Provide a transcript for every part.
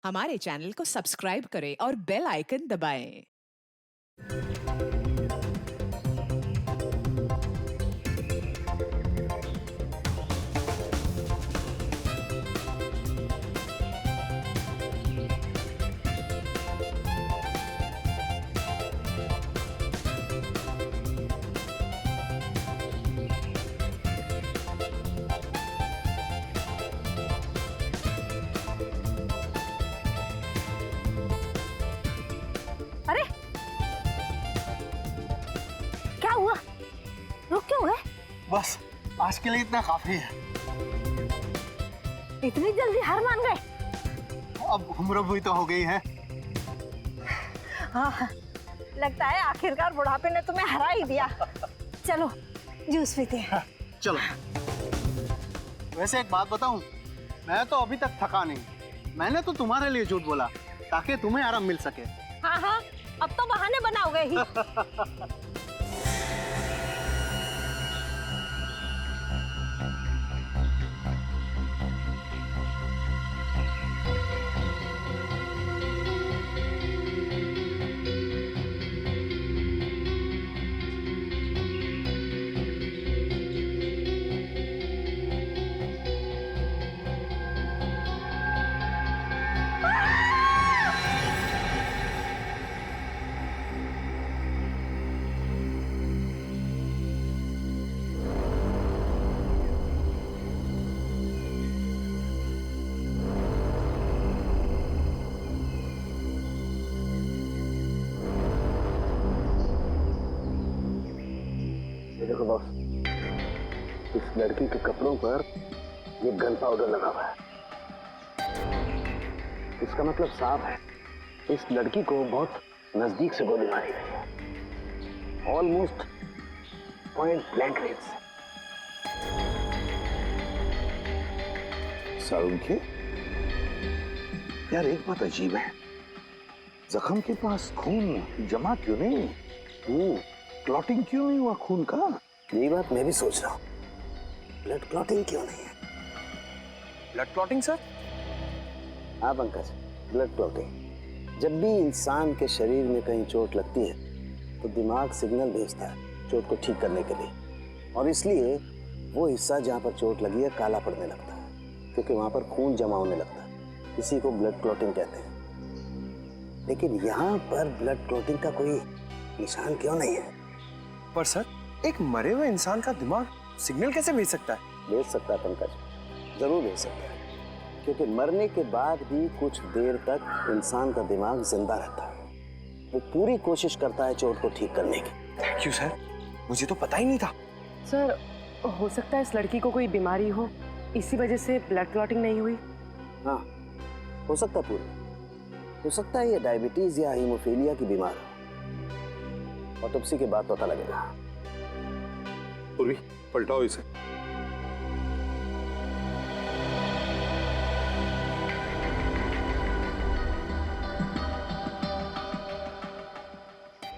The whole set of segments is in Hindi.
हमारे चैनल को सब्सक्राइब करें और बेल आइकन दबाएं। अरे क्या हुआ? रुक क्यों गए? बस आज के लिए इतना काफी है। इतनी जल्दी हार मान गए? अब उम्र भी तो हो गई है। हाँ, लगता है आखिरकार बुढ़ापे ने तुम्हें हरा ही दिया। चलो जूस पीते हैं। चलो। वैसे एक बात बताऊं, मैं तो अभी तक थका नहीं। मैंने तो तुम्हारे लिए झूठ बोला ताकि तुम्हें आराम मिल सके। हाँ हाँ, अब तो बहाने बनाओगे ही। देखो बॉस, इस लड़की के कपड़ों पर ये गन पाउडर लगा हुआ है। इसका मतलब साफ है, इस लड़की को बहुत नजदीक से गोली मारी गई है, ऑलमोस्ट पॉइंट ब्लैंक रेंज से। सारुण के यार, एक बात अजीब है, जख्म के पास खून जमा क्यों नहीं? क्लॉटिंग क्यों नहीं हुआ खून का? यही बात मैं भी सोच रहा हूँ, ब्लड क्लॉटिंग क्यों नहीं है? Blood clotting sir? हाँ पंकज, ब्लड क्लॉटिंग। जब भी इंसान के शरीर में कहीं चोट लगती है तो दिमाग सिग्नल भेजता है चोट को ठीक करने के लिए, और इसलिए वो हिस्सा जहाँ पर चोट लगी है काला पड़ने लगता है, क्योंकि वहाँ पर खून जमा होने लगता है। इसी को ब्लड क्लॉटिंग कहते हैं। लेकिन यहाँ पर ब्लड क्लॉटिंग का कोई निशान क्यों नहीं है? पर सर, एक मरे हुए इंसान का दिमाग सिग्नल कैसे भेज सकता है? भेज सकता है पंकज, जरूर भेज सकता है, क्योंकि मरने के बाद भी कुछ देर तक इंसान का दिमाग जिंदा रहता है। वो पूरी कोशिश करता है चोट को ठीक करने की। थैंक यू सर, मुझे तो पता ही नहीं था। सर, हो सकता है इस लड़की को कोई बीमारी हो, इसी वजह से ब्लड क्लॉटिंग नहीं हुई। हाँ, हो सकता है पूरी। हो सकता है ये डायबिटीज या हीमोफीलिया की बीमार हो। ऑटोप्सी के बाद पता लगेगा। पूर्वी, पलटाओ इसे।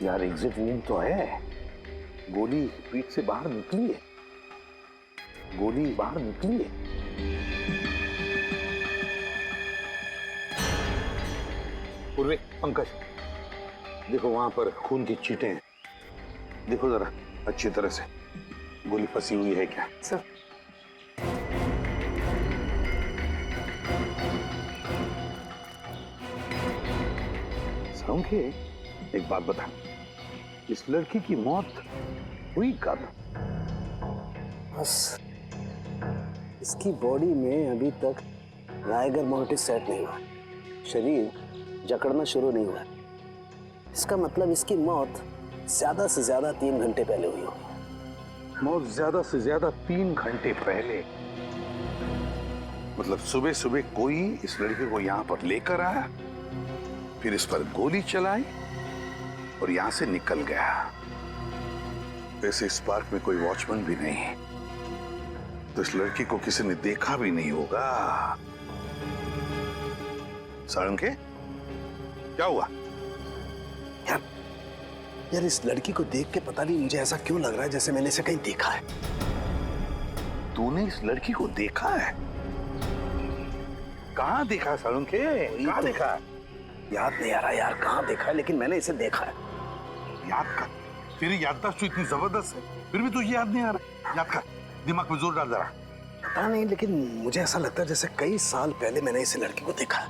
यार, एग्जिट वूंड तो है, गोली पीठ से बाहर निकली है, गोली बाहर निकली है। पूर्वी, पंकज, देखो वहां पर खून की छींटें हैं, देखो जरा अच्छी तरह से, गोली फंसी हुई है क्या? सर, सारुण के, एक बात बता, इस लड़की की मौत हुई कब? बस इसकी बॉडी में अभी तक राइगर मोर्टिस सेट नहीं हुआ, शरीर जकड़ना शुरू नहीं हुआ। इसका मतलब इसकी मौत ज्यादा से ज्यादा 3 घंटे पहले हुई होगी। मौत ज्यादा से ज्यादा 3 घंटे पहले? मतलब सुबह सुबह कोई इस लड़के को यहाँ पर लेकर आया, फिर इस पर गोली चलाई और यहाँ से निकल गया। वैसे इस पार्क में कोई वॉचमैन भी नहीं है, तो इस लड़की को किसी ने देखा भी नहीं होगा। सारुण के, क्या हुआ? यार, इस लड़की को देख के पता नहीं मुझे ऐसा क्यों लग रहा है जैसे मैंने इसे कहीं देखा है। तूने इस लड़की को देखा है? कहाँ देखा सालुंखे, कहाँ देखा? याद नहीं आ रहा यार कहाँ देखा है, लेकिन मैंने इसे देखा है। याद कर, तेरी याददाश्त तो इतनी जबरदस्त है, फिर भी तुझे याद नहीं आ रहा। याद कर, दिमाग में जोर डाल जरा। पता नहीं, लेकिन मुझे ऐसा लगता है जैसे कई साल पहले मैंने इस लड़की को देखा है।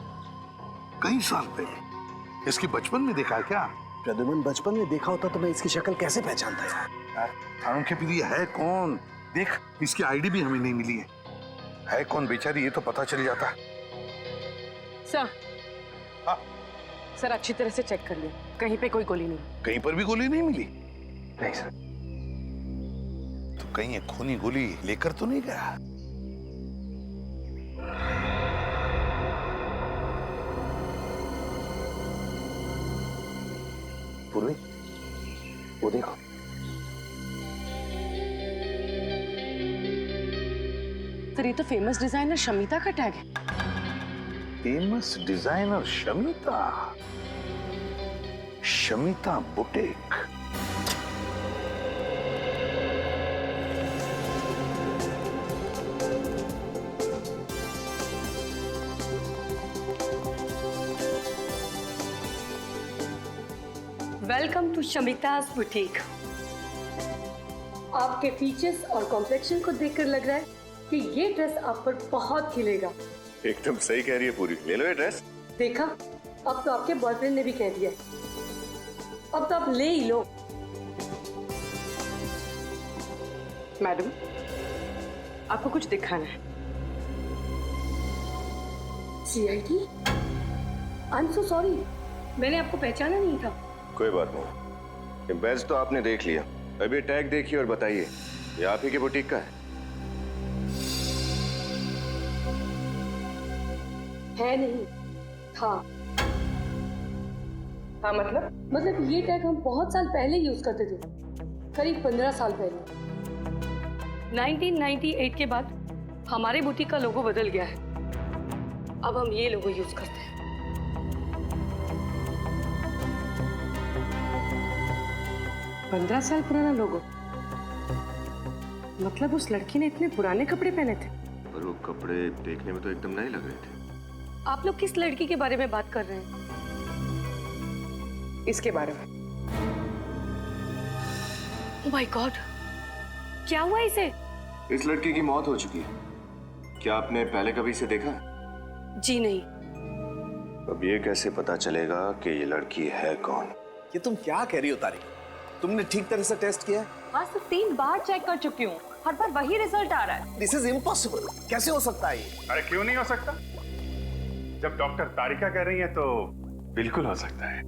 कई साल पहले? इसकी बचपन में देखा है क्या? प्रद्युमन, बचपन में देखा होता तो मैं इसकी शक्ल कैसे पहचानता यार? सालुंखे फिर ये है कौन? देख, इसकी आईडी भी हमें नहीं मिली है कौन बेचारी, ये तो पता चल जाता। सर, हाँ? सर अच्छी तरह से चेक कर लिया, कहीं पे कोई गोली नहीं। कहीं पर भी गोली नहीं मिली? नहीं सर। तो कहीं ये खूनी गोली लेकर तो नहीं गया? पूर्वी, वो देखो। सर ये तो फेमस डिजाइनर शमिता का टैग है। Famous designer Shamita, Shamita boutique. Welcome to Shamita's boutique. आपके फीचर्स और कॉम्प्लेक्शन को देखकर लग रहा है कि ये ड्रेस आप पर बहुत खिलेगा। एकदम सही कह रही है पूरी, ले लो ये ड्रेस। देखा, अब तो आपके बॉयफ्रेंड ने भी कह दिया, अब तो आप ले ही लो। मैडम, आपको कुछ दिखाना है? CID? I am so sorry, मैंने आपको पहचाना नहीं था। कोई बात नहीं, ये बैज तो आपने देख लिया, अब ये टैग देखिए और बताइए ये आप ही के बुटीक का है? है नहीं, था। हाँ मतलब ये टैग हम बहुत साल पहले यूज करते थे, करीब 15 साल पहले। 1998 के बाद हमारे बुटीक का लोगो बदल गया है, अब हम ये लोगो यूज करते हैं। पंद्रह साल पुराना लोगो? मतलब उस लड़की ने इतने पुराने कपड़े पहने थे? पर वो कपड़े देखने में तो एकदम नए लग रहे थे। आप लोग किस लड़की के बारे में बात कर रहे हैं? इसके बारे में। ओह माय गॉड, क्या हुआ इसे? इस लड़की की मौत हो चुकी है, क्या आपने पहले कभी इसे देखा? जी नहीं। अब ये कैसे पता चलेगा कि ये लड़की है कौन? ये तुम क्या कह रही हो तारिक? तुमने ठीक तरह से टेस्ट किया है? आज तो 3 बार चेक कर चुकी हूँ, हर बार वही रिजल्ट आ रहा है। दिस इज इम्पॉसिबल, कैसे हो सकता है ये? अरे क्यों नहीं हो सकता? जब डॉक्टर तारिका कह रही है तो बिल्कुल हो सकता है।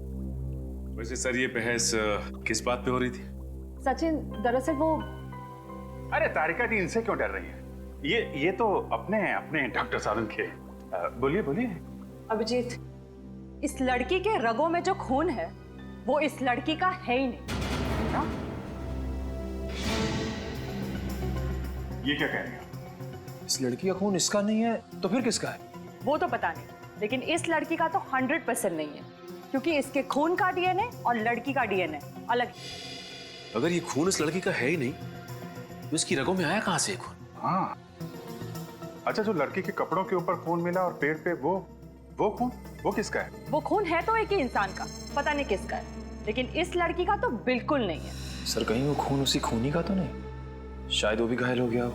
वैसे सर ये बहस किस बात पे हो रही थी? सचिन, दरअसल वो अरे तारिका जी इनसे क्यों डर रही है? ये तो अपने डॉक्टर सालुंखे। बोलिए बोलिए। अभिजीत, इस लड़की के रगों में जो खून है वो इस लड़की का है ही नहीं ना? ये क्या कह रही है? इस लड़की का खून इसका नहीं है तो फिर किसका है? वो तो पता नहीं, लेकिन इस लड़की का तो 100% नहीं है, क्योंकि इसके खून का DNA और लड़की का DNA अलग है। अगर ये खून इस लड़की का है ही नहीं तो इसकी रगों में आया कहां से खून? हाँ, अच्छा, जो लड़की के कपड़ों के ऊपर खून मिला और पेड़ पे वो खून, वो किसका है? वो खून है तो एक ही इंसान का, पता नहीं किसका है, लेकिन इस लड़की का तो बिल्कुल नहीं है। सर कहीं वो खून उसी खूनी का तो नहीं? शायद वो भी घायल हो गया हो।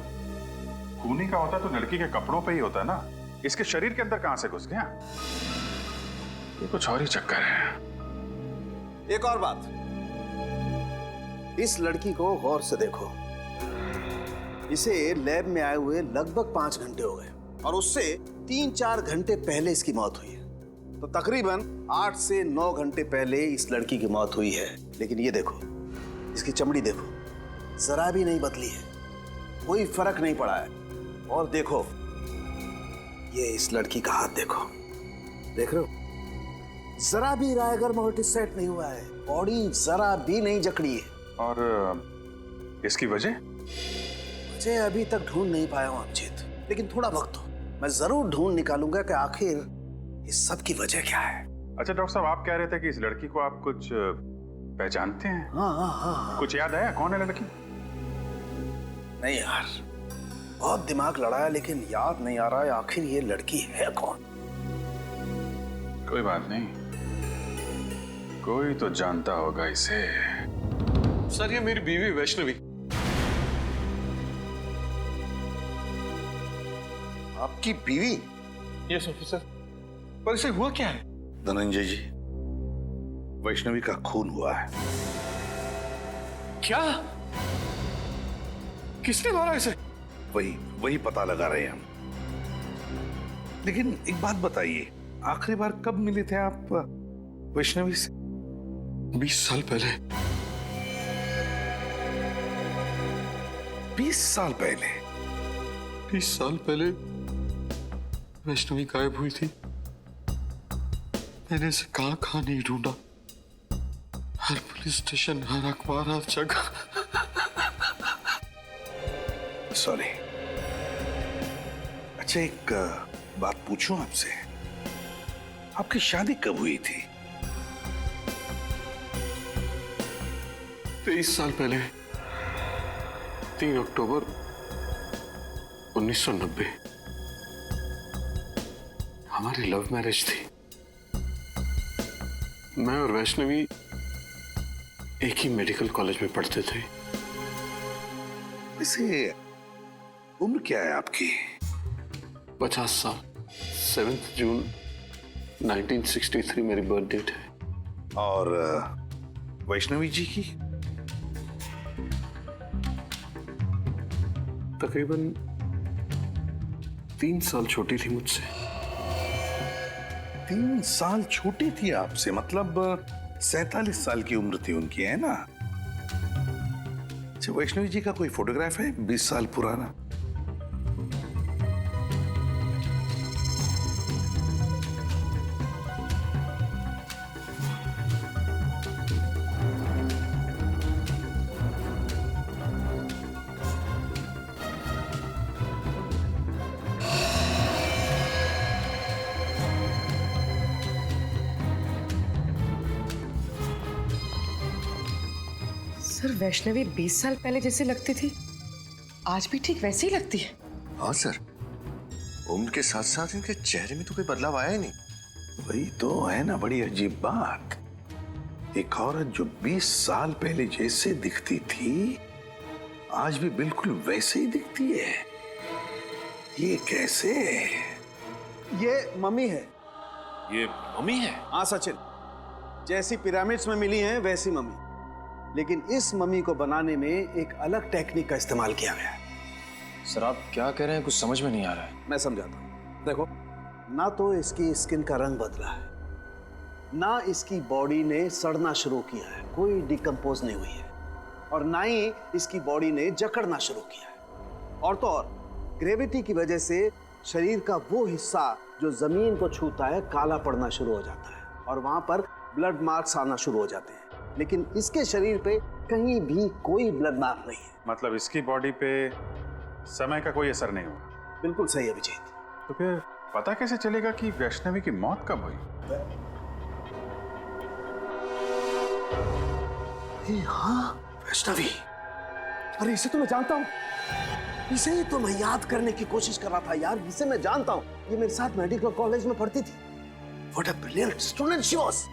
खूनी का होता तो लड़की के कपड़ों पे ही होता ना, इसके शरीर के अंदर कहां से घुस गया? ये कुछ और ही चक्कर है। एक और बात, इस लड़की को गौर से देखो। इसे लैब में आए हुए लगभग 5 घंटे हो गए और उससे 3-4 घंटे पहले इसकी मौत हुई है, तो तकरीबन 8 से 9 घंटे पहले इस लड़की की मौत हुई है। लेकिन ये देखो, इसकी चमड़ी देखो, जरा भी नहीं बदली है, कोई फर्क नहीं पड़ा है। और देखो, ये इस लड़की का हाथ देखो, देख रहे हो, जरा भी रायगर मोटिस सेट नहीं हुआ है, बॉडी जरा भी नहीं जकड़ी है। और इसकी वजह अभी तक ढूंढ नहीं पाया हूं अभिजीत, लेकिन थोड़ा वक्त दो, मैं जरूर ढूंढ निकालूंगा कि आखिर इस सब की वजह क्या है। अच्छा डॉक्टर साहब, आप कह रहे थे कि इस लड़की को आप कुछ पहचानते हैं? हाँ। कुछ याद आया कौन है लड़की? नहीं यार, बहुत दिमाग लड़ाया लेकिन याद नहीं आ रहा है आखिर ये लड़की है कौन। कोई बात नहीं, कोई तो जानता होगा इसे। सर ये मेरी बीवी वैष्णवी। आपकी बीवी? Yes officer. पर इसे हुआ क्या है? धनंजय जी, वैष्णवी का खून हुआ है। क्या? किसने मारा इसे? वही पता लगा रहे हैं हम। लेकिन एक बात बताइए, आखिरी बार कब मिले थे आप वैष्णवी से? 20 साल पहले। 20 साल पहले? 20 साल पहले वैष्णवी गायब हुई थी। मैंने इसे कहां नहीं ढूंढा, हर पुलिस स्टेशन, हर अखबार, हर जगह। सॉरी। अच्छा एक बात पूछूं आपसे, आपकी शादी कब हुई थी? 23 साल पहले, 3 अक्टूबर 1990। हमारी लव मैरिज थी। मैं और वैष्णवी एक ही मेडिकल कॉलेज में पढ़ते थे। वैसे उम्र क्या है आपकी? 50 साल। 7 जून 1963 मेरी बर्थ डेट है। और वैष्णवी जी की? तकरीबन 3 साल छोटी थी मुझसे। 3 साल छोटी थी आपसे, मतलब 47 साल की उम्र थी उनकी, है ना? अच्छा, वैष्णवी जी का कोई फोटोग्राफ है 20 साल पुराना? सर वैष्णवी 20 साल पहले जैसे लगती थी, आज भी ठीक वैसे ही लगती है। हाँ सर, उम्र के साथ साथ इनके चेहरे में तो कोई बदलाव आया ही नहीं। वही तो है ना बड़ी अजीब बात। एक औरत जो 20 साल पहले जैसे दिखती थी, आज भी बिल्कुल वैसे ही दिखती है। ये कैसे? ये मम्मी है। ये मम्मी है? हाँ सचिन, जैसी पिरामिड्स में मिली हैं वैसी मम्मी, लेकिन इस मम्मी को बनाने में एक अलग टेक्निक का इस्तेमाल किया गया है। सर आप क्या कह रहे हैं, कुछ समझ में नहीं आ रहा है। मैं समझाता हूँ। देखो, ना तो इसकी स्किन का रंग बदला है, ना इसकी बॉडी ने सड़ना शुरू किया है, कोई डिकम्पोज नहीं हुई है, और ना ही इसकी बॉडी ने जकड़ना शुरू किया है। और तो और ग्रेविटी की वजह से शरीर का वो हिस्सा जो जमीन को छूता है काला पड़ना शुरू हो जाता है, और वहां पर ब्लड मार्क्स आना शुरू हो जाते हैं। लेकिन इसके शरीर पे कहीं भी कोई ब्लड मार्क नहीं है। मतलब इसकी बॉडी पे समय का कोई असर नहीं हुआ? बिल्कुल सही अभिजीत। तो फिर पता कैसे चलेगा कि वैष्णवी की मौत कब हुई? हाँ, वैष्णवी। अरे इसे तो मैं जानता हूँ, इसे ही तो मैं याद करने की कोशिश कर रहा था यार। इसे मैं जानता हूँ, ये मेरे साथ मेडिकल कॉलेज में पढ़ती थी। What a brilliant student she was.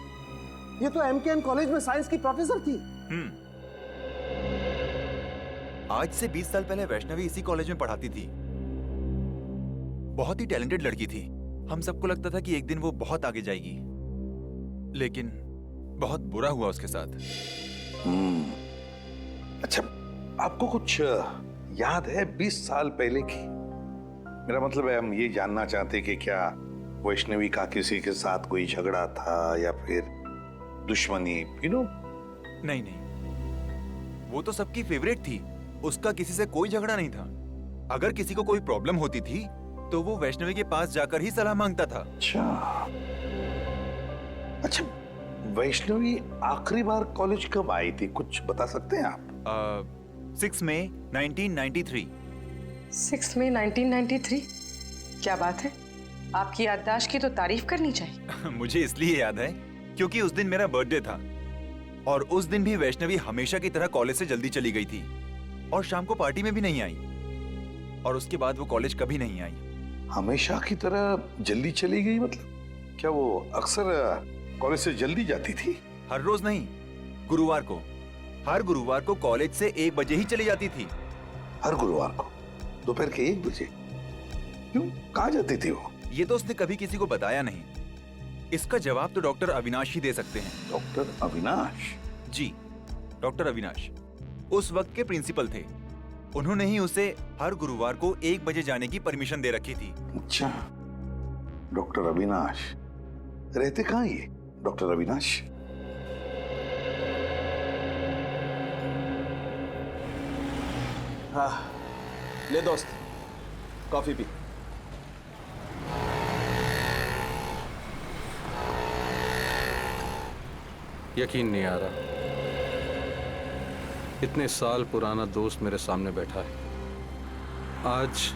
ये तो MKN कॉलेज में साइंस की प्रोफेसर थी। आज से 20 साल पहले वैष्णवी इसी कॉलेज में पढ़ाती थी। बहुत ही टैलेंटेड लड़की थी। हम सबको लगता था कि एक दिन वो बहुत आगे जाएगी, लेकिन बहुत बुरा हुआ उसके साथ। अच्छा, आपको कुछ याद है 20 साल पहले की? मेरा मतलब है, हम ये जानना चाहते कि क्या वैष्णवी का किसी के साथ कोई झगड़ा था या फिर दुश्मनी, नहीं नहीं, वो तो सबकी फेवरेट थी। उसका किसी से कोई झगड़ा नहीं था। अगर किसी को कोई प्रॉब्लम होती थी तो वो वैष्णवी के पास जाकर ही सलाह मांगता था। अच्छा, वैष्णवी आखिरी बार कॉलेज कब आई थी, कुछ बता सकते हैं आप? 6 मई 1993। 6 मई 1993? क्या बात है, आपकी याददाश्त की तो तारीफ करनी चाहिए। मुझे इसलिए याद है क्योंकि उस दिन मेरा बर्थडे था, और उस दिन भी वैष्णवी हमेशा की तरह कॉलेज से जल्दी चली गई थी, और शाम को पार्टी में भी नहीं आई, और उसके बाद वो कॉलेज कभी नहीं आई। हमेशा की तरह जल्दी चली गई मतलब? क्या वो अक्सर कॉलेज से जल्दी जाती थी? हर रोज नहीं, गुरुवार को। हर गुरुवार को कॉलेज से 1 बजे ही चली जाती थी। हर गुरुवार को दोपहर के 1 बजे? क्यों, कहाँ जाती थी वो? ये तो उसने कभी किसी को बताया नहीं। इसका जवाब तो डॉक्टर अविनाश ही दे सकते हैं। डॉक्टर अविनाश? जी, डॉक्टर अविनाश उस वक्त के प्रिंसिपल थे। उन्होंने ही उसे हर गुरुवार को 1 बजे जाने की परमिशन दे रखी थी। अच्छा, डॉक्टर अविनाश रहते कहाँ ये डॉक्टर अविनाश? हाँ, ले दोस्त, कॉफी पी। यकीन नहीं आ रहा, इतने साल पुराना दोस्त मेरे सामने बैठा है। आज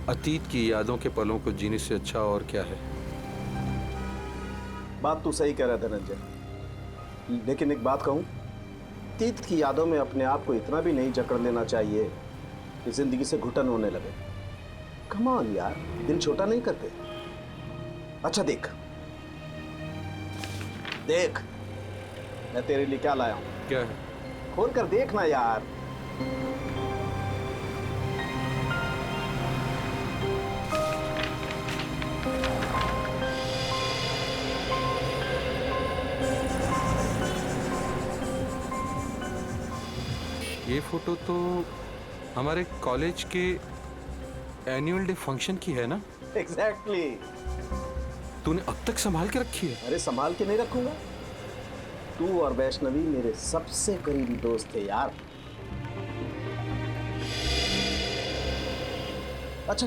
अतीत की यादों के पलों को जीने से अच्छा और क्या है। बात तू सही कह रहा है धनंजय, लेकिन एक बात कहूं, अतीत की यादों में अपने आप को इतना भी नहीं जकड़ लेना चाहिए कि जिंदगी से घुटन होने लगे। कम ऑन यार, दिल छोटा नहीं करते। अच्छा देख देख, मैं तेरे लिए क्या लाया हूं। क्या है? खोल कर देखना यार। ये फोटो तो हमारे कॉलेज के एनुअल डे फंक्शन की है ना? एग्जैक्टली। तूने अब तक संभाल के रखी है? अरे संभाल के नहीं रखूंगा, तू और वैष्णवी मेरे सबसे करीबी दोस्त थे यार। अच्छा,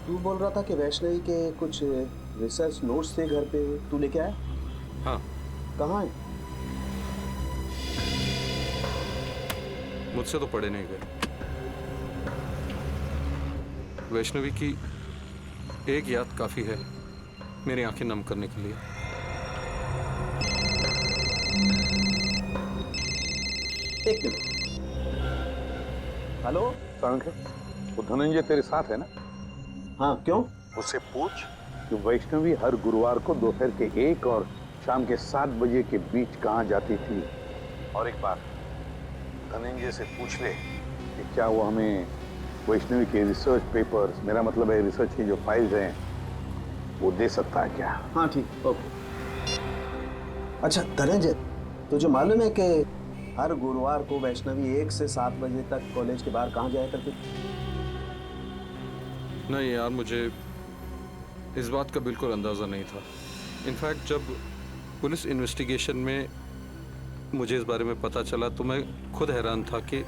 तू बोल रहा था कि वैष्णवी के कुछ रिसर्च नोट्स थे घर पे, तू लेके आया? हाँ। कहाँ है? मुझसे तो पढ़े नहीं गए। वैष्णवी की एक याद काफी है मेरी आंखें नम करने के लिए। एक मिनट। हेलो वो धनंजय तेरे साथ है ना? हाँ, क्यों? उससे पूछ कि वैष्णवी हर गुरुवार को दोपहर के 1 और शाम के 7 बजे के बीच कहाँ जाती थी। और एक बात, धनंजय से पूछ ले कि क्या वो हमें वैष्णवी के रिसर्च पेपर्स, मेरा मतलब है रिसर्च की जो फाइल्स हैं, वो दे सकता है क्या? हाँ ठीक, ओके। अच्छा धनंजय, तुझे मालूम है कि हर गुरुवार को वैष्णवी 1 से 7 बजे तक कॉलेज के बाहर कहाँ जाया करती थी? नहीं यार, मुझे इस बात का बिल्कुल अंदाजा नहीं था। इनफैक्ट जब पुलिस इन्वेस्टिगेशन में मुझे इस बारे में पता चला तो मैं खुद हैरान था कि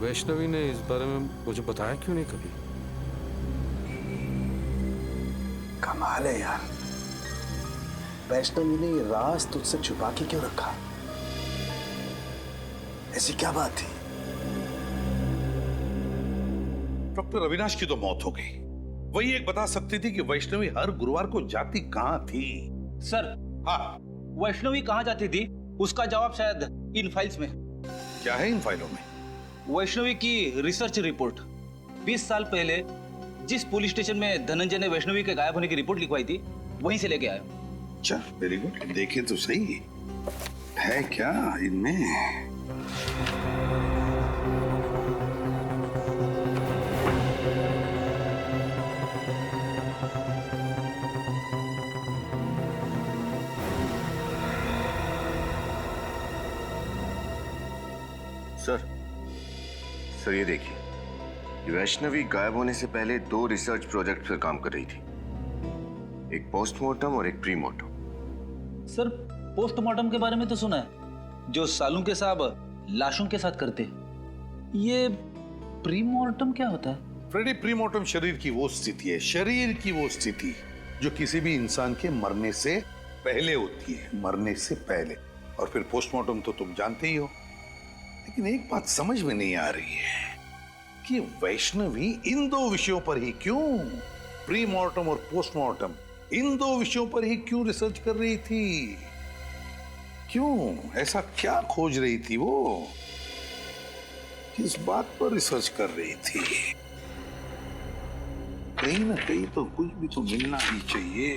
वैष्णवी ने इस बारे में मुझे बताया क्यों नहीं कभी। कमाल है यार, वैष्णवी ने ये राज तुझसे छुपा के क्यों रखा? ऐसी क्या बात थी? डॉक्टर अविनाश की तो मौत हो गई, वही एक बता सकती थी कि वैष्णवी हर गुरुवार को जाती कहाँ थी। सर, हाँ, वैष्णवी कहाँ जाती थी उसका जवाब शायद इन फाइल्स में। क्या है इन फाइलों में? वैष्णवी की रिसर्च रिपोर्ट। 20 साल पहले जिस पुलिस स्टेशन में धनंजय ने वैष्णवी के गायब होने की रिपोर्ट लिखवाई थी, वहीं से लेके आया। अच्छा, वेरी गुड। देखे तो सही है क्या इनमें। सर ये देखिए, वैष्णवी गायब होने से पहले 2 रिसर्च प्रोजेक्ट पर काम कर रही थी, एक पोस्टमार्टम और एक प्रीमार्टम। सर, पोस्टमार्टम के बारे में तो सुना है, जो सालू के साहब लाशों के साथ करते। ये प्रीमार्टम क्या होता है? फ्रेडी, प्रीमार्टम शरीर की वो स्थिति है, शरीर की वो स्थिति जो किसी भी इंसान के मरने से पहले होती है, मरने से पहले। और फिर पोस्टमार्टम तो तुम जानते ही हो। लेकिन एक बात समझ में नहीं आ रही है कि वैष्णवी इन 2 विषयों पर ही क्यों, प्रीमार्टम और पोस्टमार्टम, इन 2 विषयों पर ही क्यों रिसर्च कर रही थी? क्यों, ऐसा क्या खोज रही थी वो? किस बात पर रिसर्च कर रही थी? कहीं ना कहीं तो कुछ भी तो मिलना ही चाहिए।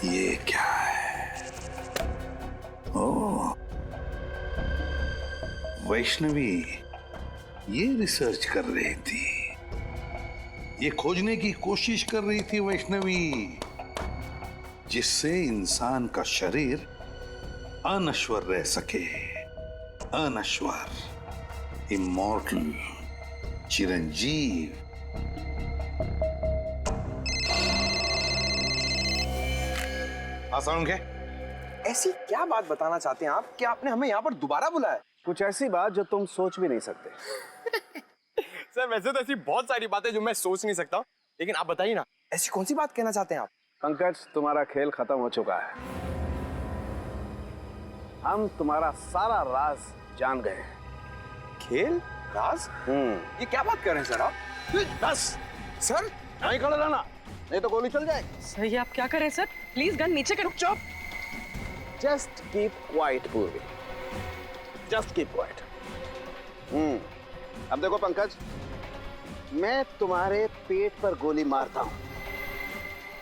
ये क्या है? ओह, वैष्णवी ये रिसर्च कर रही थी, ये खोजने की कोशिश कर रही थी वैष्णवी, जिससे इंसान का शरीर अनश्वर रह सके। अनश्वर, इमॉर्टल, चिरंजीव। आसान क्या? ऐसी क्या बात बताना चाहते हैं आप कि आपने हमें यहाँ पर दोबारा बुलाया? कुछ ऐसी बात जो तुम सोच भी नहीं सकते। सर वैसे तो ऐसी बहुत सारी बातें जो मैं सोच नहीं सकता, लेकिन आप बताइए ना, ऐसी कौन सी बात कहना चाहते हैं आप? पंकज, तुम्हारा खेल खत्म हो चुका है। हम तुम्हारा सारा राज जान गए हैं। खेल? राज? ये क्या बात कर रहे हैं सर आप? बस सर नहीं खड़े रहना, नहीं तो गोली चल जाएगी। सर ये आप क्या कर रहे हैं सर? प्लीज गन नीचे करो। चुप। जस्ट कीप क्वाइट पूर्वी, जस्ट कीप क्वाइट। अब देखो पंकज, मैं तुम्हारे पेट पर गोली मारता हूं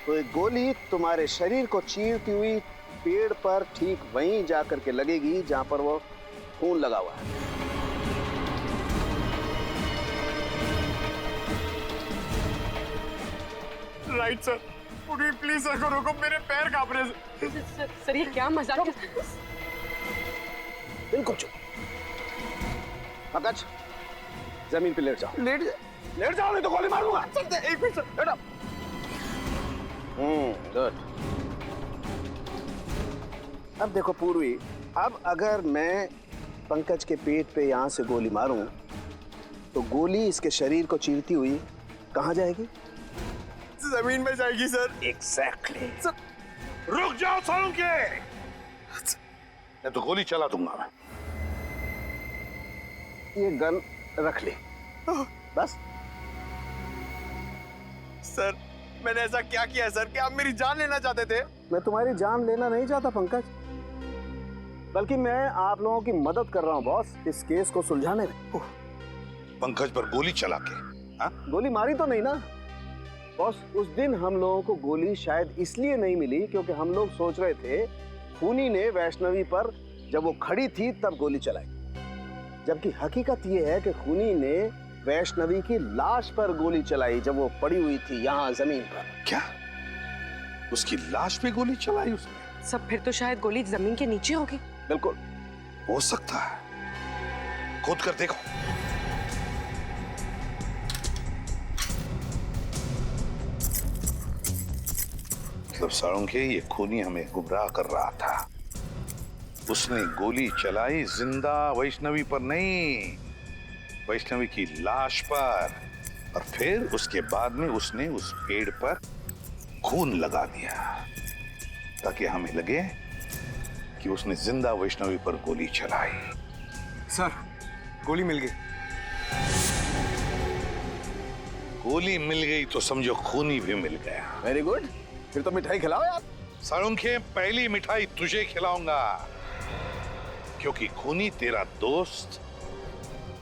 तो एक गोली तुम्हारे शरीर को चीरती हुई पेड़ पर ठीक वहीं जाकर के लगेगी जहां पर वो खून लगा हुआ है। Right sir. पूरी प्लीज सर को रोको, मेरे पैर कांप रहे हैं। सर ये क्या मजाक है? बिल्कुल चुप। पंकज, जमीन पे लेट जाओ। लेट जाओ, नहीं तो गोली मारूंगा। एक मिनट सर, लेट आओ। गुड। अब देखो पूर्वी, अब अगर मैं पंकज के पेट पे यहां से गोली मारूं तो गोली इसके शरीर को चीरती हुई कहां जाएगी? जमीन में जाएगी सर। एग्जैक्टली। सर रुक जाओ सालों के, मैं तो गोली चला दूंगा मैं। ये गन रख ले बस। सर मैंने ऐसा क्या किया सर कि आप मेरी जान लेना चाहते थे? मैं तुम्हारी जान लेना नहीं चाहता पंकज, बल्कि मैं आप लोगों की मदद कर रहा हूं बॉस, इस केस को सुलझाने में। पंकज पर गोली चला के? हाँ? गोली मारी तो नहीं ना बॉस। उस दिन हम लोगों को गोली शायद इसलिए नहीं मिली क्योंकि हम लोग सोच रहे थे खूनी ने वैष्णवी पर जब वो खड़ी थी तब गोली चलाई, जबकि हकीकत ये है कि खूनी ने वैष्णवी की लाश पर गोली चलाई जब वो पड़ी हुई थी यहाँ जमीन पर। क्या? उसकी लाश पे गोली चलाई उसने? सब फिर तो शायद गोली जमीन के नीचे होगी। बिल्कुल हो सकता है, खोद कर देखो। मतलब साळुंखे, ये खूनी हमें गुमराह कर रहा था। उसने गोली चलाई जिंदा वैष्णवी पर नहीं, वैष्णवी की लाश पर, और फिर उसके बाद में उसने उस पेड़ पर खून लगा दिया ताकि हमें लगे कि उसने जिंदा वैष्णवी पर गोली चलाई। सर गोली मिल गई। गोली मिल गई तो समझो खूनी भी मिल गया। वेरी गुड, फिर तो मिठाई खिलाओ यार। साळुंखे, पहली मिठाई तुझे खिलाऊंगा क्योंकि खूनी तेरा दोस्त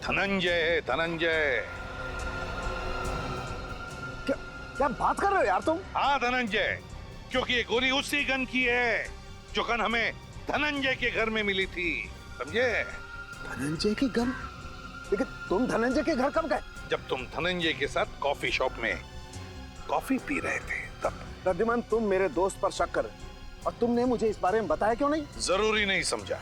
धनंजय है। धनंजय। क्या बात कर रहे हो यार तुम? हाँ धनंजय, क्योंकि ये गोली उसी गन की है जो गन हमें धनंजय के घर में मिली थी, समझे? धनंजय की गन? लेकिन तुम धनंजय के घर कब गए? जब तुम धनंजय के साथ कॉफी शॉप में कॉफी पी रहे थे तब। रद्दिमान, तुम मेरे दोस्त पर शक कर, और तुमने मुझे इस बारे में बताया क्यों नहीं? जरूरी नहीं समझा।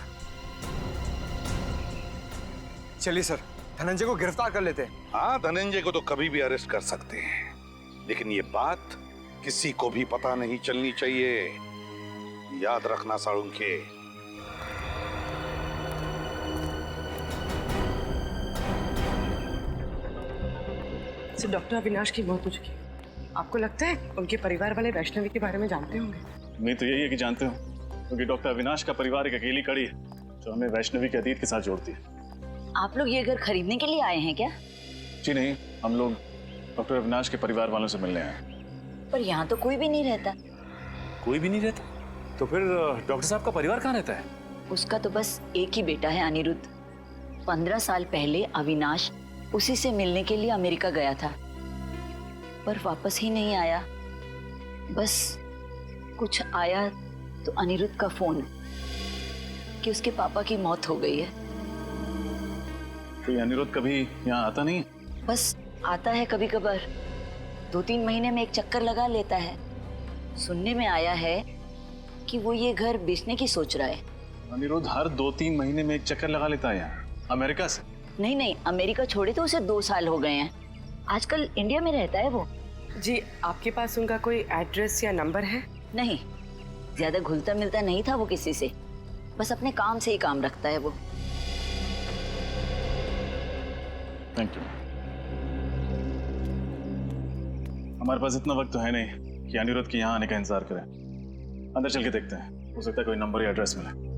चलिए सर, धनंजय को गिरफ्तार कर लेते हैं। हाँ, धनंजय को तो कभी भी अरेस्ट कर सकते हैं, लेकिन ये बात किसी को भी पता नहीं चलनी चाहिए। याद रखना साळुंखे। डॉक्टर अविनाश की मौत हो चुकी है। आपको लगता है उनके परिवार वाले वैष्णवी के बारे में जानते होंगे? उम्मीद तो यही है कि जानते हो, क्योंकि डॉक्टर अविनाश का परिवार एक अकेली कड़ी है जो हमें वैष्णवी के अतीत के साथ जोड़ती है। आप लोग ये घर खरीदने के लिए आए हैं क्या? जी नहीं, हम लोग डॉक्टर अविनाश के परिवार वालों से मिलने आए हैं। पर यहाँ तो कोई भी नहीं रहता। कोई भी नहीं रहता? तो फिर डॉक्टर साहब का परिवार कहाँ रहता है? उसका तो बस एक ही बेटा है, अनिरुद्ध। 15 साल पहले अविनाश उसी से मिलने के लिए अमेरिका गया था, पर वापस ही नहीं आया। बस कुछ आया तो अनिरुद्ध का फोन कि उसके पापा की मौत हो गई है। तो ये अनिरुद्ध कभी यहाँ आता नहीं है? बस आता है कभी कभार, 2-3 महीने में एक चक्कर लगा लेता है। सुनने में आया है कि वो ये घर बेचने की सोच रहा है। अनिरुद्ध हर 2-3 महीने में एक चक्कर लगा लेता है यहाँ, अमेरिका से? नहीं, अमेरिका छोड़े तो उसे 2 साल हो गए हैं। आजकल इंडिया में रहता है वो। जी, आपके पास उनका कोई एड्रेस या नंबर है? नहीं, ज्यादा घुलता मिलता नहीं था वो किसी से, बस अपने काम से ही काम रखता है वो। Thank you. हमारे पास इतना वक्त तो है नहीं कि अनिरुद्ध के यहाँ आने का इंतजार करें। अंदर चल के देखते हैं, हो सकता है कोई नंबर या एड्रेस मिले।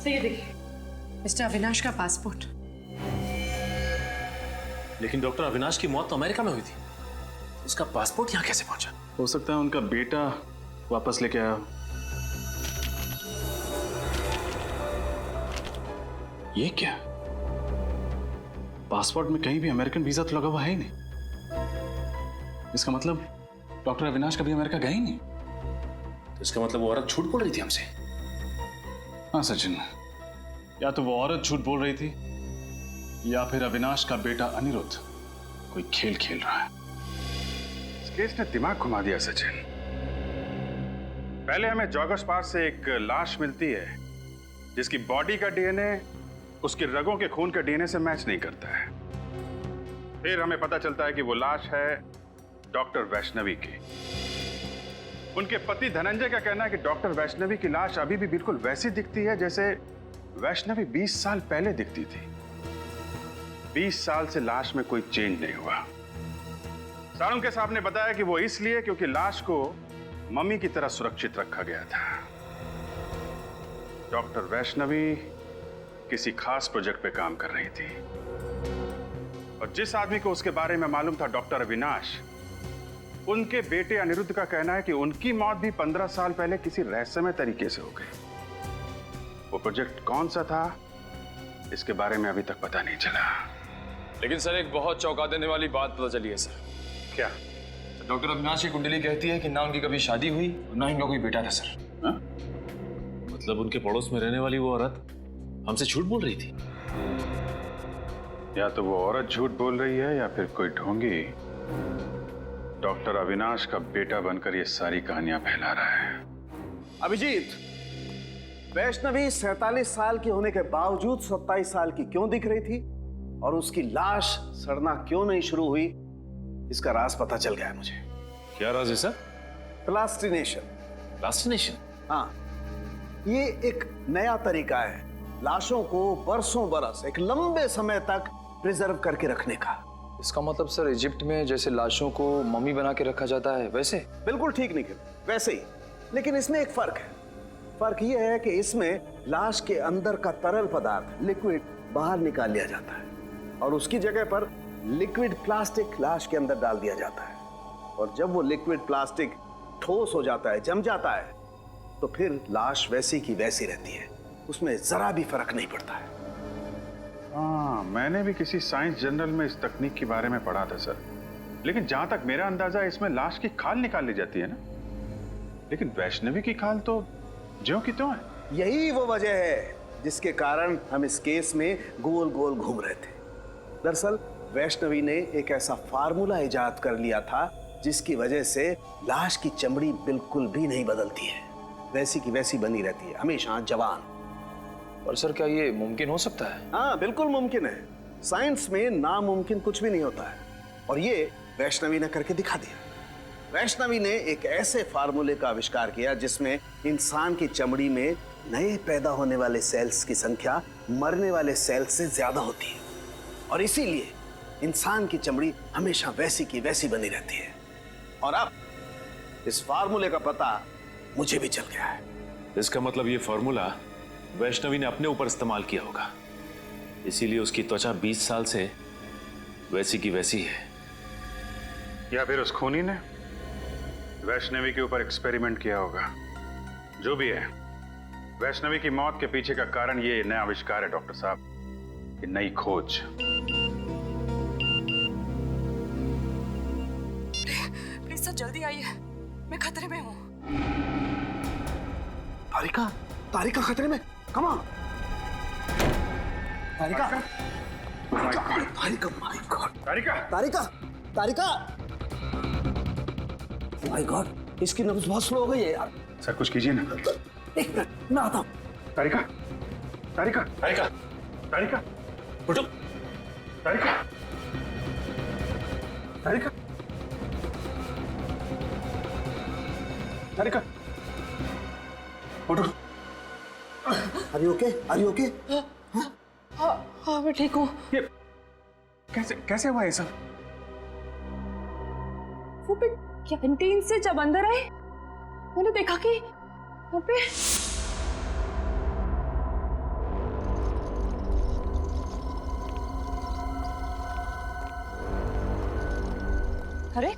ये देखिए, मिस्टर अविनाश का पासपोर्ट। लेकिन डॉक्टर अविनाश की मौत तो अमेरिका में हुई थी, उसका पासपोर्ट यहाँ कैसे पहुंचा? हो सकता है उनका बेटा वापस लेके आया। ये क्या? पासपोर्ट में कहीं भी अमेरिकन वीजा तो लगा हुआ है ही नहीं। इसका मतलब डॉक्टर अविनाश कभी अमेरिका गए ही नहीं। तो इसका मतलब वो औरत झूठ बोल रही थी हमसे। हाँ सचिन, या तो वो औरत झूठ बोल रही थी या फिर अविनाश का बेटा अनिरुद्ध कोई खेल खेल रहा है। इस केस ने दिमाग घुमा दिया सचिन। पहले हमें जॉगर्स पार्क से एक लाश मिलती है जिसकी बॉडी का डीएनए उसके रगों के खून के डीएनए से मैच नहीं करता है। फिर हमें पता चलता है कि वो लाश है डॉक्टर वैष्णवी की। उनके पति धनंजय का कहना है कि डॉक्टर वैष्णवी की लाश अभी भी बिल्कुल वैसी दिखती है जैसे वैष्णवी 20 साल पहले दिखती थी। 20 साल से लाश में कोई चेंज नहीं हुआ। सारुण के साहब ने बताया कि वो इसलिए क्योंकि लाश को मम्मी की तरह सुरक्षित रखा गया था। डॉक्टर वैष्णवी किसी खास प्रोजेक्ट पे काम कर रही थी और जिस आदमी को उसके बारे में मालूम था, डॉक्टर अविनाश, उनके बेटे अनिरुद्ध का कहना है कि उनकी मौत भी 15 साल पहले किसी रहस्यमय तरीके से हो गई। वो प्रोजेक्ट कौन सा था, इसके बारे में अभी तक पता नहीं चला। लेकिन सर, एक बहुत चौंका देने वाली बात पता चली है सर। क्या? डॉक्टर अविनाश की कुंडली कहती है कि ना उनकी कभी शादी हुई और ना ही उनका कोई बेटा था सर। हा? मतलब उनके पड़ोस में रहने वाली वो औरत हमसे झूठ बोल रही थी। या तो वो औरत झूठ बोल रही है या फिर कोई ढोंगी डॉक्टर अविनाश का बेटा बनकर ये सारी कहानियां फैला रहा है। अभिजीत, वैष्णवी 47 साल की होने के बावजूद 27 साल की क्यों दिख रही थी और उसकी लाश सड़ना क्यों नहीं शुरू हुई, इसका राज पता चल गया है मुझे। क्या राज है सर? प्लास्टिनेशन। प्लास्टिनेशन? हाँ, ये एक नया तरीका है लाशों को बरसों बरस, एक लंबे समय तक प्रिजर्व करके रखने का। इसका मतलब सर, इजिप्ट में जैसे लाशों को मम्मी बना के रखा जाता है वैसे? बिल्कुल ठीक निखिल, वैसे ही। लेकिन इसमें एक फर्क है। फर्क यह है कि इसमें लाश के अंदर का तरल पदार्थ, लिक्विड, बाहर निकाल लिया जाता है और उसकी जगह पर लिक्विड प्लास्टिक लाश के अंदर डाल दिया जाता है। और जब वो लिक्विड प्लास्टिक ठोस हो जाता है, जम जाता है, तो फिर लाश वैसी की वैसी रहती है, उसमें जरा भी फर्क नहीं पड़ता है। हाँ, मैंने भी किसी साइंस जर्नल में इस तकनीक के बारे में पढ़ा था सर। लेकिन जहां तक मेरा अंदाजा है, इसमें लाश की खाल निकाल ली जाती है ना। लेकिन वैष्णवी की खाल तो ज्यों की त्यों है। यही वो वजह है जिसके कारण हम इस केस में गोल गोल घूम रहे थे। दरअसल वैष्णवी ने एक ऐसा फार्मूला इजाद कर लिया था जिसकी वजह से लाश की चमड़ी बिल्कुल भी नहीं बदलती है, वैसी की वैसी बनी रहती है, हमेशा जवान। और सर, क्या ये मुमकिन हो सकता है? हाँ, बिल्कुल मुमकिन है। साइंस में नामुमकिन कुछ भी नहीं होता है और ये वैष्णवी ने करके दिखा दिया। वैष्णवी ने एक ऐसे फार्मूले का आविष्कार किया जिसमें इंसान की चमड़ी में नए पैदा होने वाले सेल्स की संख्या मरने वाले सेल्स से ज्यादा होती है, और इसीलिए इंसान की चमड़ी हमेशा वैसी की वैसी बनी रहती है। और अब इस फार्मूले का पता मुझे भी चल गया है। इसका मतलब ये फार्मूला वैष्णवी ने अपने ऊपर इस्तेमाल किया होगा, इसीलिए उसकी त्वचा 20 साल से वैसी की वैसी है। या फिर उस खूनी ने वैष्णवी के ऊपर एक्सपेरिमेंट किया होगा। जो भी है, वैष्णवी की मौत के पीछे का कारण ये नया आविष्कार है डॉक्टर साहब, ये नई खोज। प्लीज सर जल्दी आइए, मैं खतरे में हूँ। तारिका, तारिका खतरे में, come on. Tarika, Tarika, my God, Tarika, Tarika, Tarika, my God, इसकी नब्ज बहुत स्लो हो गई है यार। सर कुछ कीजिए ना। एक मिनट, मैं आता हूँ। तारिका, तारिका, तारिका, तारिका, उठो, तारिका, तारिका, तारिका, उठो। Are you okay? Are you okay? हाँ मैं ठीक हूँ। ये कैसे हुआ ये सब? वो पे कैंटीन से जब अंदर आए मैंने देखा कि वहाँ पे अरे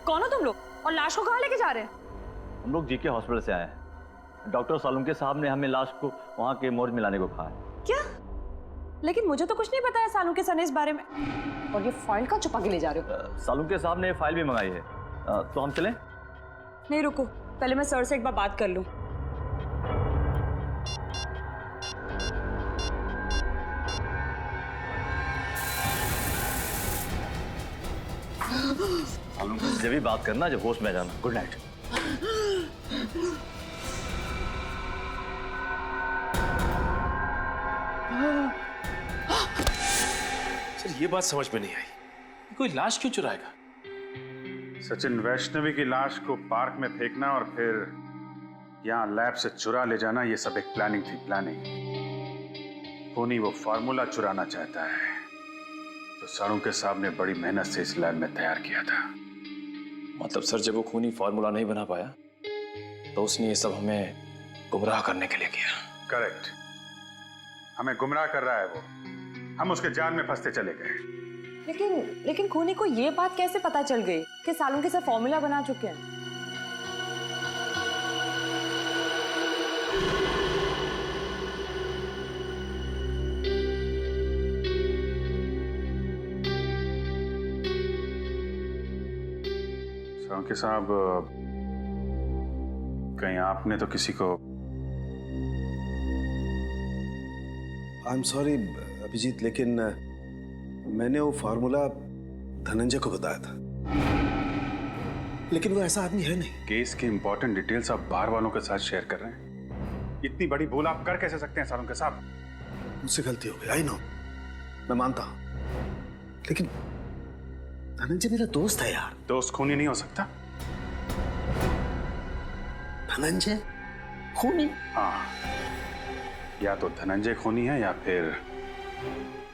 कौन हो तुम लोग और लाश को कहाँ लेके जा रहे हैं? हम लोग जीके हॉस्पिटल से आए हैं। डॉक्टर सालुंके साहब ने हमें लाश को वहाँ के मोर्ग में लाने को कहा है। क्या? लेकिन मुझे तो कुछ नहीं पता है सालुंके सर ने इस बारे में। और ये फाइल का छुपा के ले जा रहे हो? सालुंके साहब ने फाइल भी मंगाई है, तो हम चलें? नहीं रुको, पहले मैं सर से एक बार बात कर लूं। जब भी बात करना जब होश में जाना। Good night. सर ये बात समझ में नहीं आई, कोई लाश क्यों चुराएगा? सचिन, वैष्णवी की लाश को पार्क में फेंकना और फिर यहाँ लैब से चुरा ले जाना, ये सब एक प्लानिंग थी, प्लानिंग। खूनी वो फार्मूला चुराना चाहता है जो सालुंके साहब ने बड़ी मेहनत से इस लैब में तैयार किया था। मतलब सर जब वो खूनी फार्मूला नहीं बना पाया तो उसने ये सब हमें गुमराह करने के लिए किया। करेक्ट, हमें गुमराह कर रहा है वो, हम उसके जाल में फंसते चले गए। लेकिन खूनी को ये बात कैसे पता चल गई कि सालुंके सर फॉर्मूला बना चुके हैं? सालुंके साहब, कहीं आपने तो किसी को? आई एम सॉरी अभिजीत, लेकिन मैंने वो फार्मूला धनंजय को बताया था, लेकिन वो ऐसा आदमी है नहीं। केस की इंपॉर्टेंट डिटेल्स आप बाहर वालों के साथ शेयर कर रहे हैं, इतनी बड़ी भूल आप कर कैसे सकते हैं सालुंके साहब? मुझसे गलती हो गई, आई नो, मैं मानता हूं, लेकिन धनंजय मेरा दोस्त है यार। दोस्त खूनी नहीं हो सकता? धनंजय खूनी? हाँ, या तो धनंजय खूनी है या फिर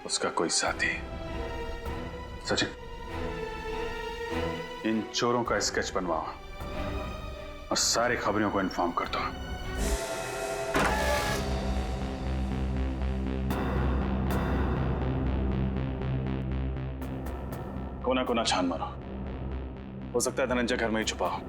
उसका कोई साथी। सचिन, इन चोरों का स्केच बनवाओ और सारी खबरों को इन्फॉर्म कर दो। कोना कोना छान मारो, हो सकता है धनंजय घर में ही छुपा हो।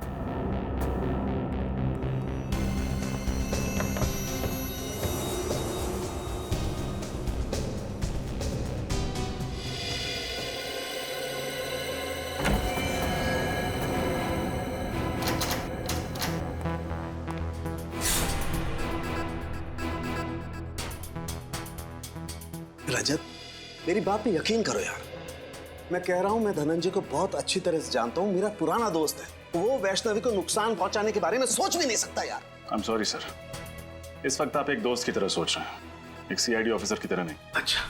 रजत, मेरी बात पे यकीन करो यार, मैं कह रहा हूं, मैं धनंजय को बहुत अच्छी तरह से जानता हूं, मेरा पुराना दोस्त है। वो वैष्णवी को नुकसान पहुंचाने के बारे में सोच भी नहीं सकता यार। आई एम सॉरी सर, इस वक्त आप एक दोस्त की तरह सोच रहे हैं, एक सीआईडी ऑफिसर की तरह नहीं। अच्छा,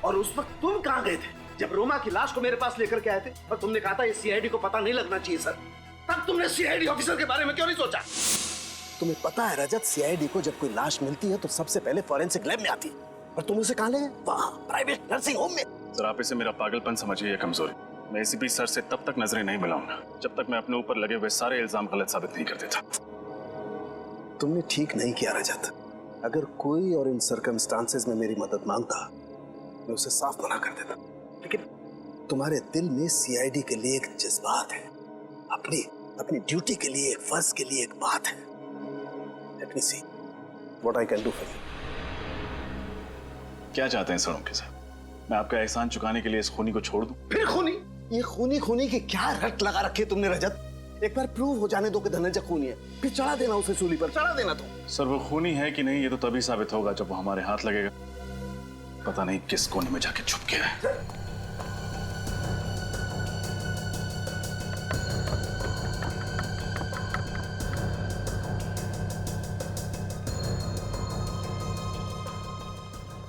और उस वक्त तुम कहां गए थे जब रोमा की लाश को मेरे पास लेकर के आए थे और तुमने कहा था ये सीआईडी को पता नहीं लगना चाहिए सर, तब तुमने सीआईडी ऑफिसर के बारे में क्यों नहीं सोचा? तुम्हें पता है रजत, सीआईडी को जब कोई लाश मिलती है तो सबसे पहले फॉरेंसिक लैब में आती है, और तुम उसे कहाँ ले गए? वहाँ प्राइवेट नर्सिंग होम में। सर आप इसे मेरा पागलपन समझिए या कमजोरी। मैं एसीपी सर से तब तक नजरें नहीं मिलाऊंगा जब तक मैं अपने ऊपर लगे हुए सारे इल्जाम गलत साबित नहीं कर देता। तुमने ठीक नहीं किया रजत। अगर कोई और इन सर्कमस्टांसेस में मेरी मदद मांगता, मैं उसे साफ मना कर देता, लेकिन तुम्हारे दिल में सीआईडी के लिए एक जज्बात है, अपनी ड्यूटी के लिए, एक फर्ज के लिए एक बात है। Let me see what I can do for you. क्या चाहते हैं सर उनके साथ? मैं आपका एहसान चुकाने के लिए इस खूनी को छोड़ दूं? फिर खूनी? ये खूनी की क्या रट लगा रखी है तुमने रजत? एक बार प्रूव हो जाने दो कि धनंजय खूनी है, फिर चढ़ा देना उसे सूली पर, चढ़ा देना तो। सर वो खूनी है कि नहीं ये तो तभी साबित होगा जब वो हमारे हाथ लगेगा। पता नहीं किस कोने में जाके छुप गया है।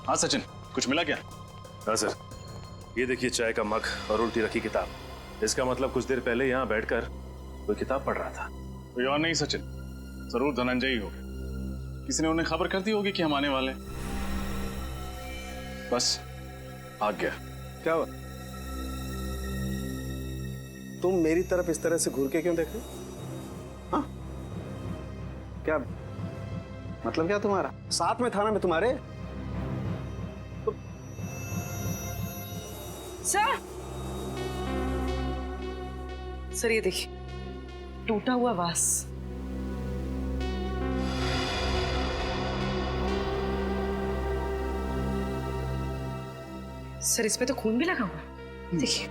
हाँ सचिन, कुछ मिला क्या? हाँ सर, ये देखिए चाय का मग और उल्टी रखी किताब। इसका मतलब कुछ देर पहले यहाँ बैठकर कोई किताब पढ़ रहा था। कोई और नहीं सचिन, जरूर धनंजय ही होगा। किसी ने उन्हें खबर कर दी होगी कि हम आने वाले हैं। बस भाग गया। क्या हुआ? तुम मेरी तरफ इस तरह से घूर के क्यों देख रहे हो? हाँ? क्या मतलब क्या तुम्हारा? साथ में था ना मैं तुम्हारे? सर ये देखिए, टूटा हुआ वास। सर इसमें तो खून भी लगा हुआ, देखिए।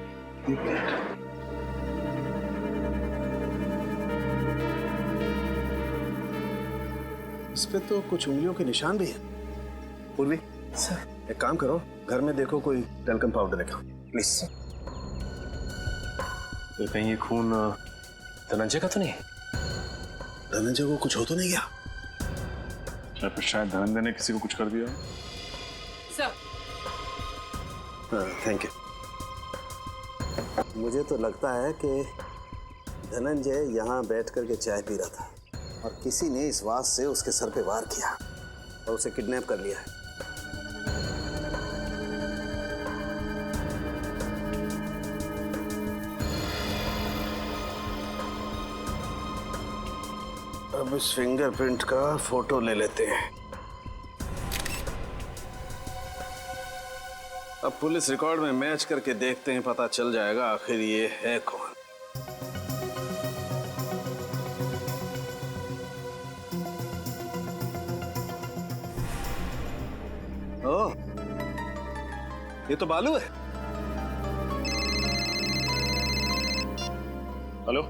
इस पे तो कुछ उंगलियों के निशान भी है। पूर्वी सर, एक काम करो, घर में देखो कोई टैल्कम पाउडर देखो प्लीज। तो कहीं ये खून धनंजय का तो नहीं? धनंजय को कुछ हो तो नहीं गया? क्या फिर शायद धनंजय ने किसी को कुछ कर दिया? Sir thank you. मुझे तो लगता है कि धनंजय यहाँ बैठ करके चाय पी रहा था और किसी ने इस वास से उसके सर पे वार किया और उसे किडनैप कर लिया है। अब इस फिंगरप्रिंट का फोटो ले लेते हैं। अब पुलिस रिकॉर्ड में मैच करके देखते हैं, पता चल जाएगा आखिर ये है कौन। ओह, ये तो बालू है। हेलो,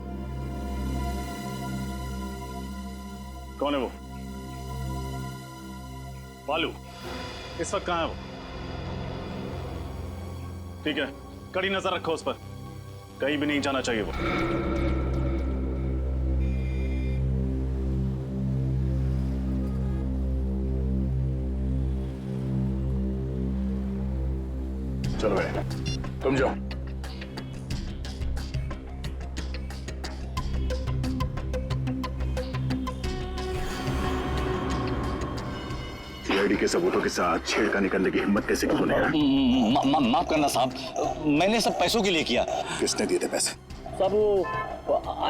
कौन है वो? बालू इस वक्त कहाँ है वो? ठीक है, कड़ी नजर रखो उस पर, कहीं भी नहीं जाना चाहिए वो। चलो भाई, तुम जाओ। सीआईडी के सबूतों के साथ छेड़खानी करने की हिम्मत कैसे की तूने? माफ करना साहब, मैंने सब पैसों के लिए किया। किसने दिए थे पैसे? साहब वो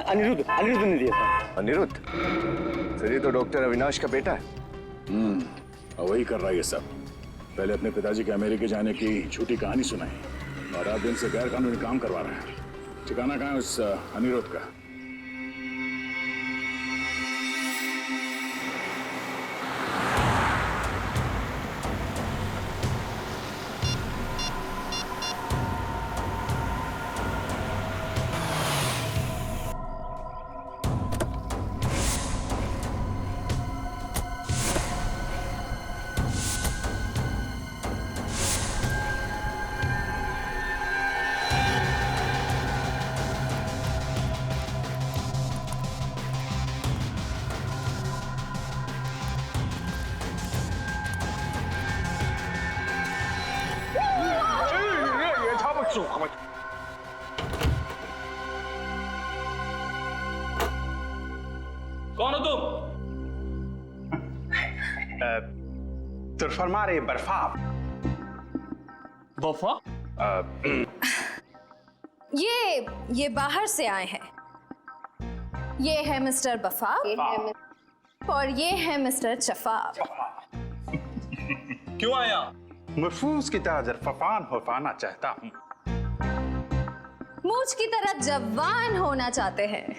अनिरुद्ध ने दिए था। अनिरुद्ध? फिर ये तो डॉक्टर अविनाश का बेटा है। वही कर रहा है ये सब। पहले अपने पिताजी के अमेरिका जाने की झूठी कहानी सुनाई और रात दिन से गैर कानूनी काम करवा रहा है। ठिकाना कहाँ है उस अनिरुद्ध का? कौन हो तुम? तुरफरमारे बर्फा बफा? ये बाहर से आए हैं। ये है मिस्टर बफा और ये है मिस्टर चफाब। क्यों आया? महफूज की तरह जरफान होना चाहता हूँ। मूछ की तरह जवान होना चाहते हैं।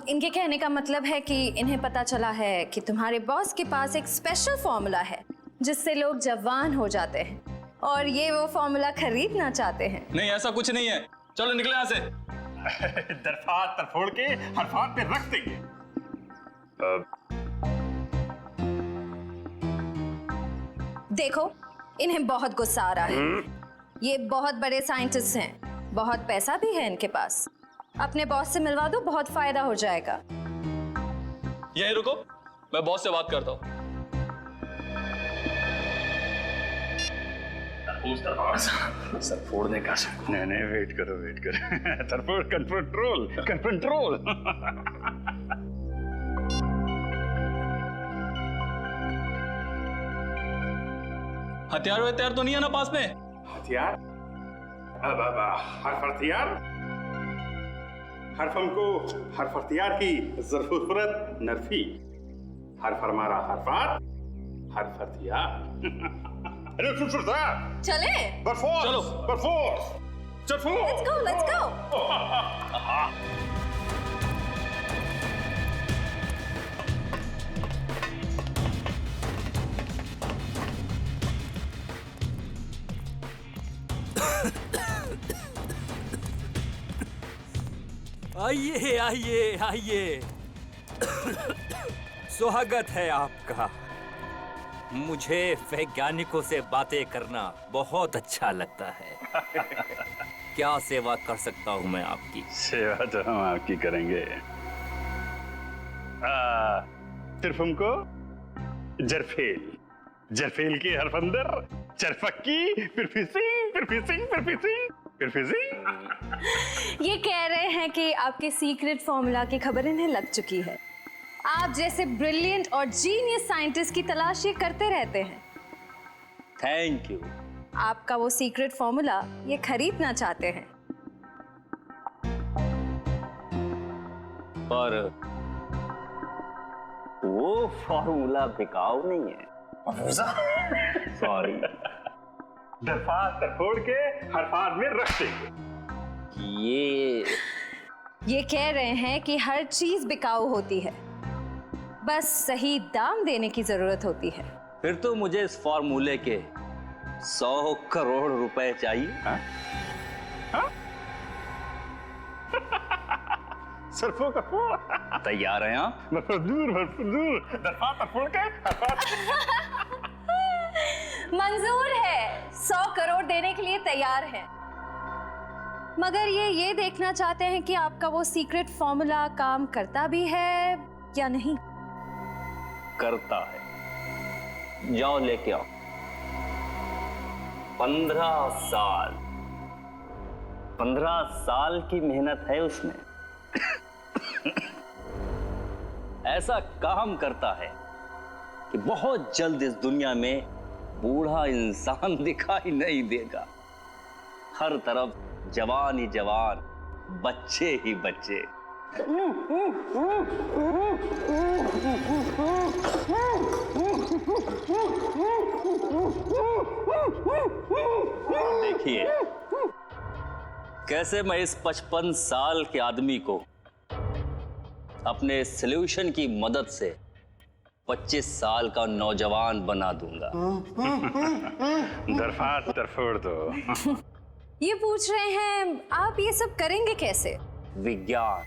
इनके कहने का मतलब है कि इन्हें पता चला है कि तुम्हारे बॉस के पास एक स्पेशल फॉर्मूला है जिससे लोग जवान हो जाते हैं और ये वो फॉर्मूला खरीदना चाहते हैं। नहीं, ऐसा कुछ नहीं है। चलो निकले यहाँ से। दरफात तरफोड़ के हरफात पे रख देंगे। देखो, इन्हें बहुत गुस्सा आ रहा है। ये बहुत बड़े साइंटिस्ट हैं, बहुत पैसा भी है इनके पास। अपने बॉस से मिलवा दो, बहुत फायदा हो जाएगा। यहीं रुको, मैं बॉस से बात करता हूँ। सर फोड़ने का। नहीं, वेट करो। तरफोड़ कंट्रोल। हथियार तो नहीं है ना पास में? हथियार? अब हथियार? हरफम को हरफतियार की जरूरत नरफी। हरफरमारा हरफात हरफतियार। अरे चले? चलो Let's go. आइए। स्वागत है आपका। मुझे वैज्ञानिकों से बातें करना बहुत अच्छा लगता है। क्या सेवा कर सकता हूँ मैं आपकी? सेवा तो हम आपकी करेंगे। सिर्फ हमको जरफेल की हरफंदर, चरफक्की, फिरफिसिंग। ये कह रहे हैं कि आपके सीक्रेट फॉर्मूला की खबर इन्हें लग चुकी है। आप जैसे ब्रिलियंट और जीनियस साइंटिस्ट की तलाश ये करते रहते हैं। Thank you. आपका वो सीक्रेट फॉर्मूला ये खरीदना चाहते हैं। पर वो फॉर्मूला बिकाऊ नहीं है। सॉरी। दरफात तरफोड़ के हरफात में रख देंगे। ये कह रहे हैं कि हर चीज बिकाऊ होती है, बस सही दाम देने की जरूरत होती है। फिर तो मुझे इस फॉर्मूले के 100 करोड़ रुपए चाहिए। सरफों का तैयार हैं आप? दूर दरफात तरफोड़ के मंजूर है, 100 करोड़ देने के लिए तैयार है। मगर ये देखना चाहते हैं कि आपका वो सीक्रेट फॉर्मूला काम करता भी है या नहीं। करता है। जाओ लेके आओ। 15 साल की मेहनत है उसमें। ऐसा काम करता है कि बहुत जल्द इस दुनिया में बूढ़ा इंसान दिखाई नहीं देगा। हर तरफ जवान ही जवान, बच्चे ही बच्चे। देखिए कैसे मैं इस 55 साल के आदमी को अपने सॉल्यूशन की मदद से 25 साल का नौजवान बना दूंगा। दरफात तरफोड़ दो। ये पूछ रहे हैं आप ये सब करेंगे कैसे? विज्ञान।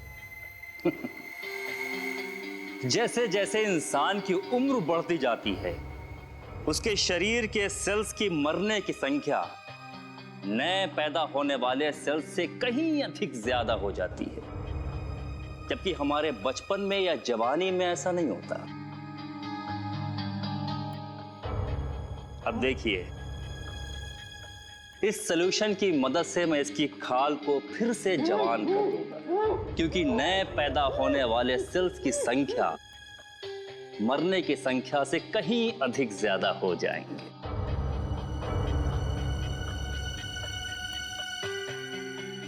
जैसे जैसे इंसान की उम्र बढ़ती जाती है, उसके शरीर के सेल्स की मरने की संख्या नए पैदा होने वाले सेल्स से कहीं अधिक ज्यादा हो जाती है, जबकि हमारे बचपन में या जवानी में ऐसा नहीं होता। अब देखिए, इस सॉल्यूशन की मदद से मैं इसकी खाल को फिर से जवान कर दूंगा, क्योंकि नए पैदा होने वाले सेल्स की संख्या मरने की संख्या से कहीं अधिक ज्यादा हो जाएंगे।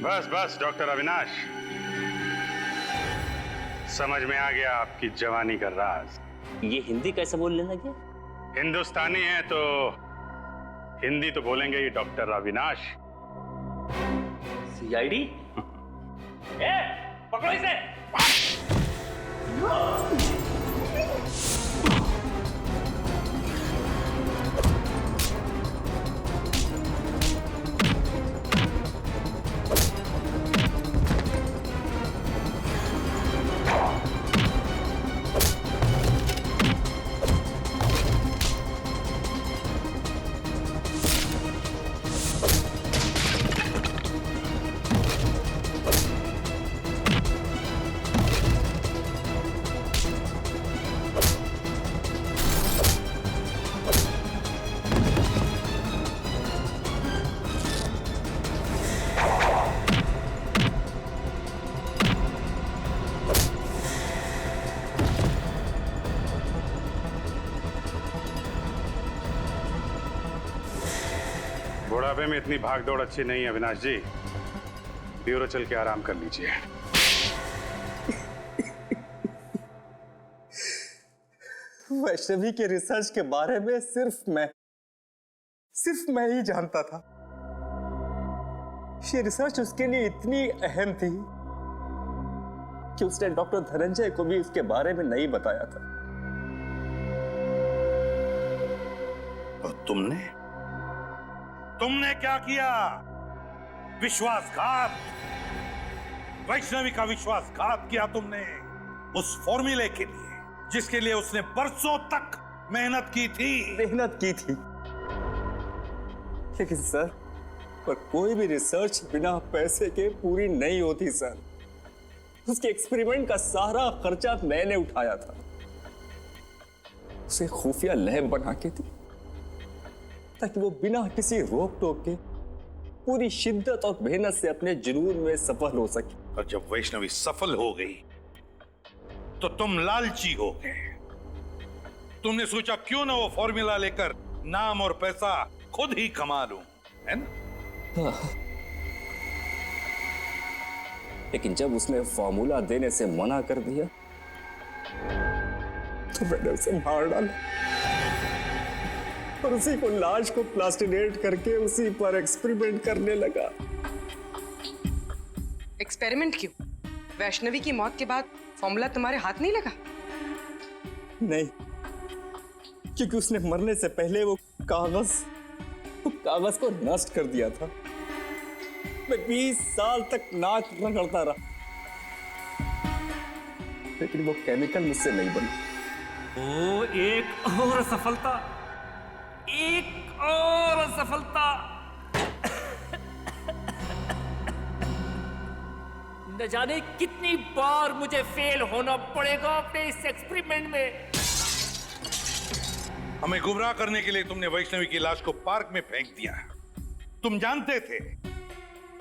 बस बस डॉक्टर अविनाश, समझ में आ गया आपकी जवानी का राज। ये हिंदी कैसे बोलने लगे? हिंदुस्तानी है तो हिंदी तो बोलेंगे ही डॉक्टर अविनाश। सीआईडी? ए, पकड़ो इसे! बुढ़ापे में इतनी भागदौड़ अच्छी नहीं है अविनाश जी, ब्यूरो चल के आराम कर लीजिए। वैष्णवी के रिसर्च के बारे में सिर्फ मैं ही जानता था। ये रिसर्च उसके लिए इतनी अहम थी कि उसने डॉक्टर धनंजय को भी उसके बारे में नहीं बताया था। और तुमने क्या किया? विश्वासघात, वैष्णवी का विश्वासघात किया तुमने उस फॉर्मूले के लिए जिसके लिए उसने बरसों तक मेहनत की थी। लेकिन सर, पर कोई भी रिसर्च बिना पैसे के पूरी नहीं होती सर। उसके एक्सपेरिमेंट का सारा खर्चा मैंने उठाया था। उसे खुफिया लैब बना के दी ताकि वो बिना किसी रोक टोक के पूरी शिद्दत और मेहनत से अपने जुनून में सफल हो सके। और जब वैष्णवी सफल हो गई तो तुम लालची हो गए। तुमने सोचा क्यों ना वो फॉर्मूला लेकर नाम और पैसा खुद ही कमा लूं, है ना? लेकिन जब उसने फॉर्मूला देने से मना कर दिया तो मैंने उसे मार डाला और उसी को लाश को प्लास्टिनेट करके उसी पर एक्सपेरिमेंट करने लगा। एक्सपेरिमेंट क्यों? वैष्णवी की मौत के बाद फॉर्मूला तुम्हारे हाथ नहीं लगा? नहीं, क्योंकि उसने मरने से पहले वो कागज को नष्ट कर दिया था। मैं 20 साल तक नाक रगड़ता रहा, लेकिन वो केमिकल मुझसे नहीं बना। ओ, एक और सफलता, एक और सफलता। न जाने कितनी बार मुझे फेल होना पड़ेगा अपने इस एक्सपेरिमेंट में। हमें गुमराह करने के लिए तुमने वैष्णवी की लाश को पार्क में फेंक दिया। तुम जानते थे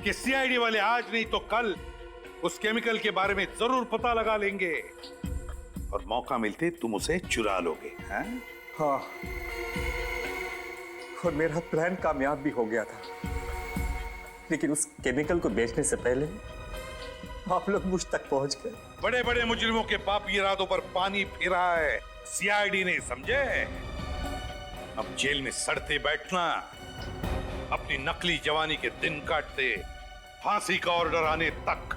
कि सीआईडी वाले आज नहीं तो कल उस केमिकल के बारे में जरूर पता लगा लेंगे और मौका मिलते तुम उसे चुरा लोगे, हैं? हाँ, और मेरा प्लान कामयाब भी हो गया था। लेकिन उस केमिकल को बेचने से पहले आप लोग मुझ तक पहुंच गए। बड़े बड़े मुजरिमों के पापी इरादों पर पानी फिरा है सीआईडी ने, समझे? अब जेल में सड़ते बैठना, अपनी नकली जवानी के दिन काटते फांसी का ऑर्डर आने तक।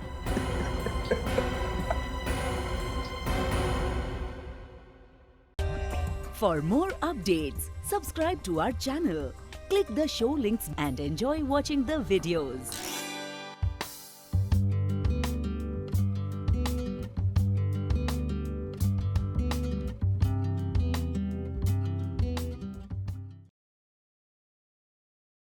For more updates, subscribe to our channel, click the show links and enjoy watching the videos.